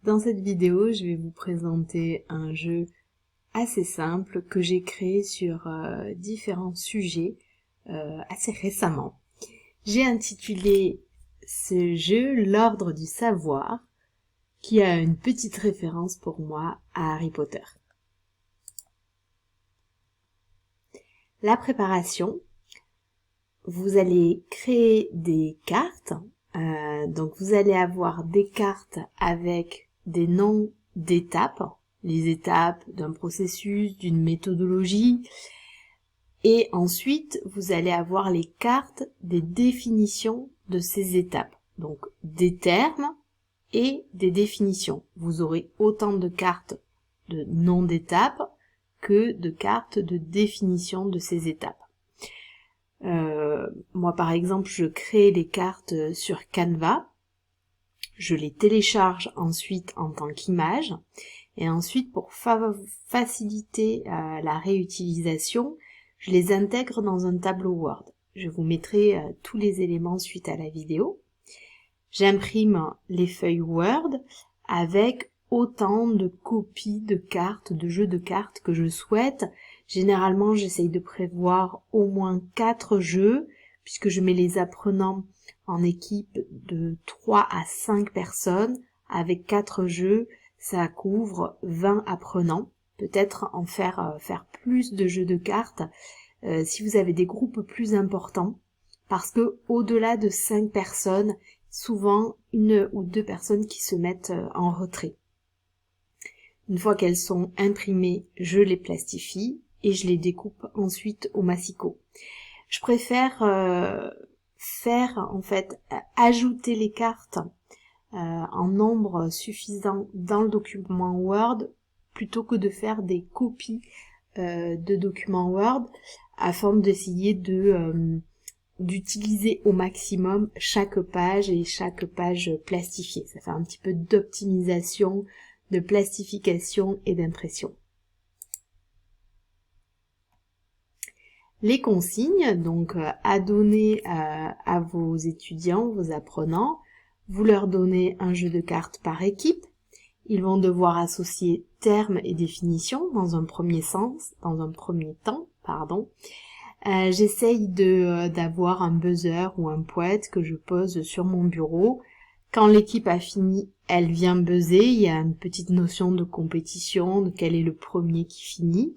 Dans cette vidéo, je vais vous présenter un jeu assez simple que j'ai créé sur différents sujets assez récemment. J'ai intitulé ce jeu l'Ordre du Savoir, qui a une petite référence pour moi à Harry Potter. La préparation, vous allez créer des cartes. Donc vous allez avoir des cartes avec des noms d'étapes, les étapes d'un processus, d'une méthodologie, et ensuite vous allez avoir les cartes des définitions de ces étapes, donc des termes et des définitions. Vous aurez autant de cartes de noms d'étapes que de cartes de définition de ces étapes. Moi par exemple, je crée les cartes sur Canva, je les télécharge ensuite en tant qu'image, et ensuite pour faciliter la réutilisation, je les intègre dans un tableau Word. Je vous mettrai tous les éléments suite à la vidéo. J'imprime les feuilles Word avec autant de copies de cartes, de jeux de cartes que je souhaite. Généralement, j'essaye de prévoir au moins 4 jeux, puisque je mets les apprenants en équipe de 3 à 5 personnes. Avec 4 jeux, ça couvre 20 apprenants. Peut-être en faire plus de jeux de cartes si vous avez des groupes plus importants, parce que au-delà de 5 personnes, souvent 1 ou 2 personnes qui se mettent en retrait. Une fois qu'elles sont imprimées, je les plastifie et je les découpe ensuite au massicot. Je préfère ajouter les cartes en nombre suffisant dans le document Word plutôt que de faire des copies de documents Word afin d'essayer d'utiliser au maximum chaque page et chaque page plastifiée. Ça fait un petit peu d'optimisation, de plastification et d'impression. Les consignes, donc à donner à vos étudiants, vos apprenants, vous leur donnez un jeu de cartes par équipe. Ils vont devoir associer termes et définitions dans un premier temps. J'essaye d'avoir un buzzer ou un poète que je pose sur mon bureau. Quand l'équipe a fini, elle vient buzzer. Il y a une petite notion de compétition, de quel est le premier qui finit.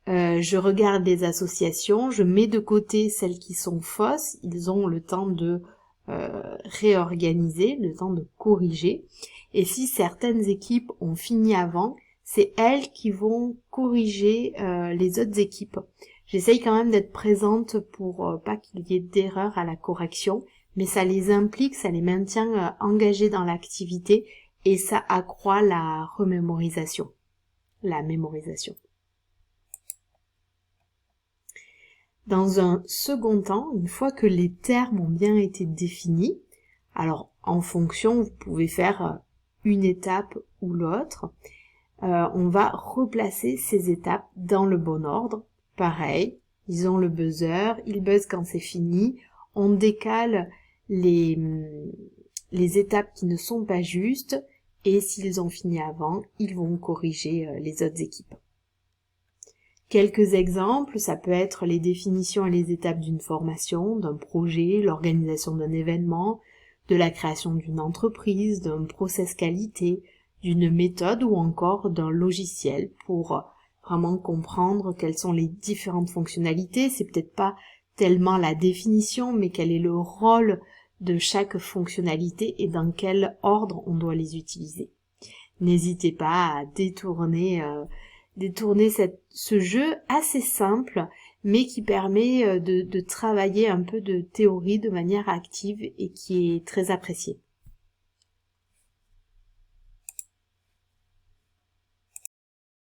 Je regarde les associations, je mets de côté celles qui sont fausses. Ils ont le temps de réorganiser, le temps de corriger. Et si certaines équipes ont fini avant, c'est elles qui vont corriger les autres équipes. J'essaye quand même d'être présente pour pas qu'il y ait d'erreur à la correction, mais ça les implique, ça les maintient engagés dans l'activité et ça accroît la mémorisation. Dans un second temps, une fois que les termes ont bien été définis, alors en fonction, vous pouvez faire une étape ou l'autre, on va replacer ces étapes dans le bon ordre. Pareil, ils ont le buzzer, ils buzzent quand c'est fini, on décale les étapes qui ne sont pas justes, et s'ils ont fini avant, ils vont corriger les autres équipes. Quelques exemples, ça peut être les définitions et les étapes d'une formation, d'un projet, l'organisation d'un événement, de la création d'une entreprise, d'un process qualité, d'une méthode ou encore d'un logiciel pour vraiment comprendre quelles sont les différentes fonctionnalités. C'est peut-être pas tellement la définition, mais quel est le rôle de chaque fonctionnalité et dans quel ordre on doit les utiliser. N'hésitez pas à détourner ce jeu assez simple, mais qui permet de travailler un peu de théorie de manière active et qui est très apprécié.